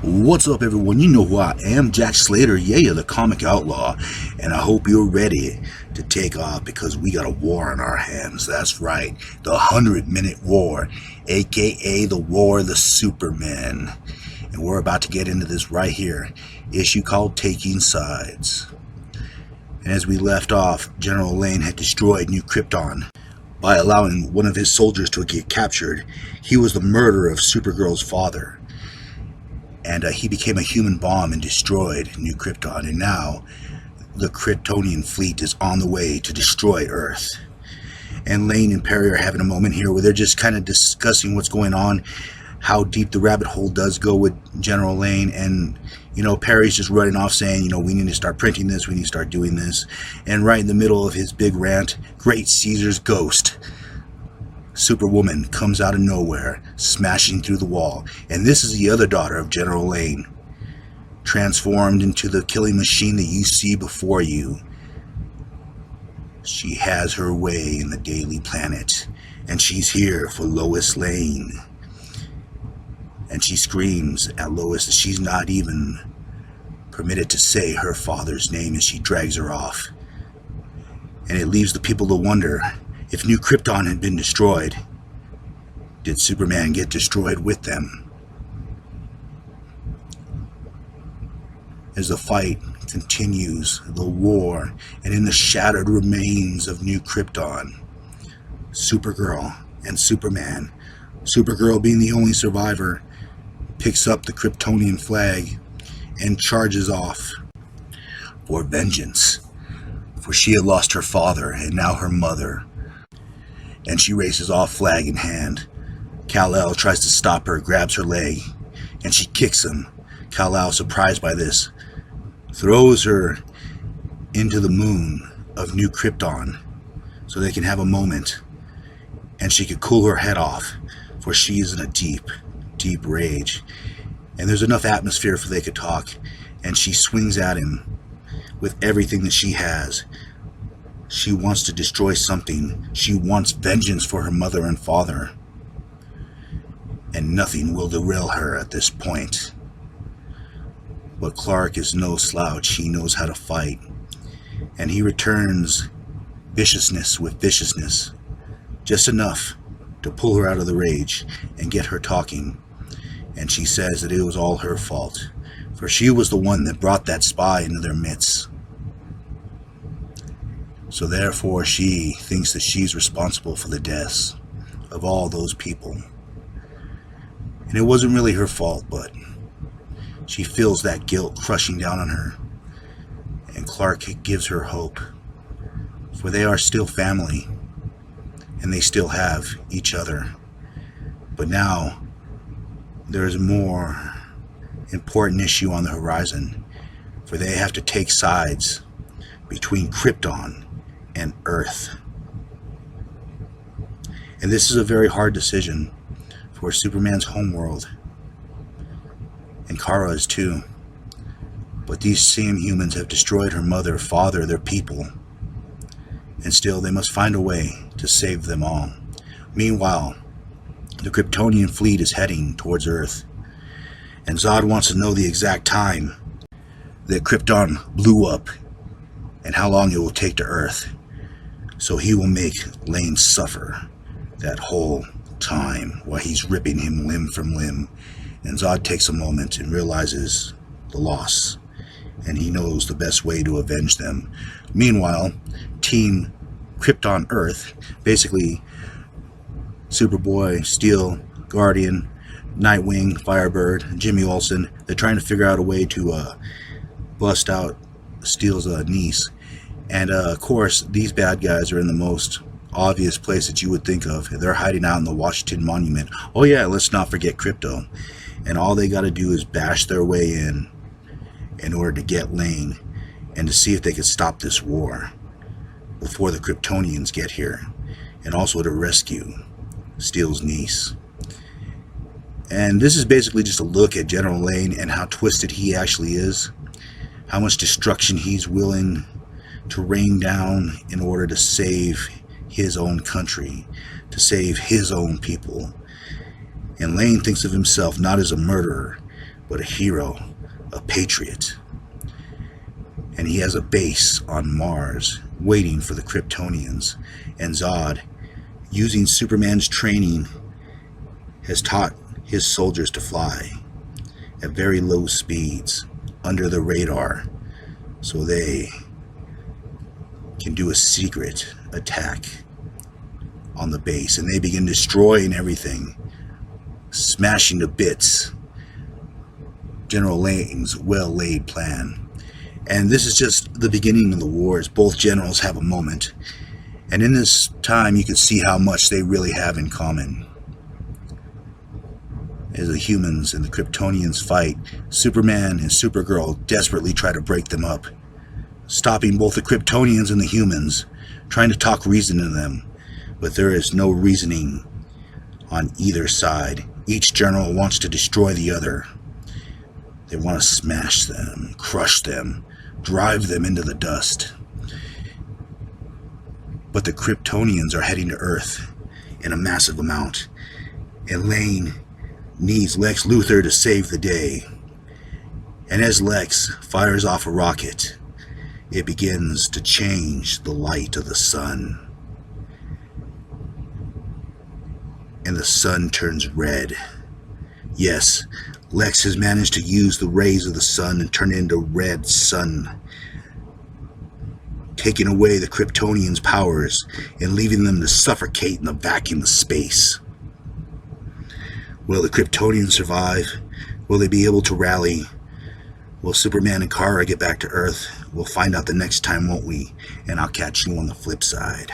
What's up, everyone? You know who I am, Jack Slater, yeah, the comic outlaw, and I hope you're ready to take off because we got a war on our hands. That's right, the 100-minute war, aka the War of the Supermen, and we're about to get into this right here, issue called Taking Sides. And as we left off, General Lane had destroyed New Krypton by allowing one of his soldiers to get captured. He was the murderer of Supergirl's father. And he became a human bomb and destroyed New Krypton. And now the Kryptonian fleet is on the way to destroy Earth. And Lane and Perry are having a moment here where they're just kind of discussing what's going on, how deep the rabbit hole does go with General Lane. And, you know, Perry's just running off saying, you know, we need to start printing this, we need to start doing this. And right in the middle of his big rant, Great Caesar's ghost, Superwoman, comes out of nowhere, smashing through the wall. And this is the other daughter of General Lane, transformed into the killing machine that you see before you. She has her way in the Daily Planet, and she's here for Lois Lane. And she screams at Lois that she's not even permitted to say her father's name as she drags her off. And it leaves the people to wonder, if New Krypton had been destroyed, did Superman get destroyed with them? As the fight continues, the war, and in the shattered remains of New Krypton, Supergirl and Superman, Supergirl being the only survivor, picks up the Kryptonian flag and charges off for vengeance. For she had lost her father and now her mother. And she races off, flag in hand. Kal-El tries to stop her, grabs her leg, and she kicks him. Kal-El, surprised by this, throws her into the moon of New Krypton so they can have a moment and she could cool her head off, for she is in a deep, deep rage. And there's enough atmosphere for they could talk, and she swings at him with everything that she has. She wants to destroy something. She wants vengeance for her mother and father. And nothing will derail her at this point. But Clark is no slouch. He knows how to fight. And he returns viciousness with viciousness. Just enough to pull her out of the rage and get her talking. And she says that it was all her fault, for she was the one that brought that spy into their midst. So therefore she thinks that she's responsible for the deaths of all those people. And it wasn't really her fault, but she feels that guilt crushing down on her. And Clark gives her hope, for they are still family, and they still have each other. But now there's a more important issue on the horizon, for they have to take sides between Krypton and Earth. And this is a very hard decision for Superman's homeworld, and Kara's too. But these same humans have destroyed her mother, father, their people, and still they must find a way to save them all. Meanwhile, the Kryptonian fleet is heading towards Earth, and Zod wants to know the exact time that Krypton blew up and how long it will take to Earth. So he will make Lane suffer that whole time while he's ripping him limb from limb. And Zod takes a moment and realizes the loss, and he knows the best way to avenge them. Meanwhile, Team Krypton Earth, basically Superboy, Steel, Guardian, Nightwing, Firebird, Jimmy Olsen, they're trying to figure out a way to bust out Steel's niece. And of course, these bad guys are in the most obvious place that you would think of. They're hiding out in the Washington Monument. Oh yeah, let's not forget Krypto. And all they got to do is bash their way in order to get Lane and to see if they could stop this war before the Kryptonians get here, and also to rescue Steel's niece. And this is basically just a look at General Lane and how twisted he actually is, how much destruction he's willing to rain down in order to save his own country, to save his own people. And Lane thinks of himself not as a murderer, but a hero, a patriot. And he has a base on Mars waiting for the Kryptonians. And Zod, using Superman's training, has taught his soldiers to fly at very low speeds under the radar so they can do a secret attack on the base. And they begin destroying everything, smashing to bits General Lane's well-laid plan. And this is just the beginning of the wars. Both generals have a moment. And in this time, you can see how much they really have in common. As the humans and the Kryptonians fight, Superman and Supergirl desperately try to break them up, stopping both the Kryptonians and the humans, trying to talk reason to them. But there is no reasoning on either side. Each general wants to destroy the other. They want to smash them, crush them, drive them into the dust. But the Kryptonians are heading to Earth in a massive amount, and Lane needs Lex Luthor to save the day. And as Lex fires off a rocket, it begins to change the light of the sun. And the sun turns red. Yes, Lex has managed to use the rays of the sun and turn it into red sun, taking away the Kryptonians' powers and leaving them to suffocate in the vacuum of space. Will the Kryptonians survive? Will they be able to rally? Will Superman and Kara get back to Earth? We'll find out the next time, won't we? And I'll catch you on the flip side.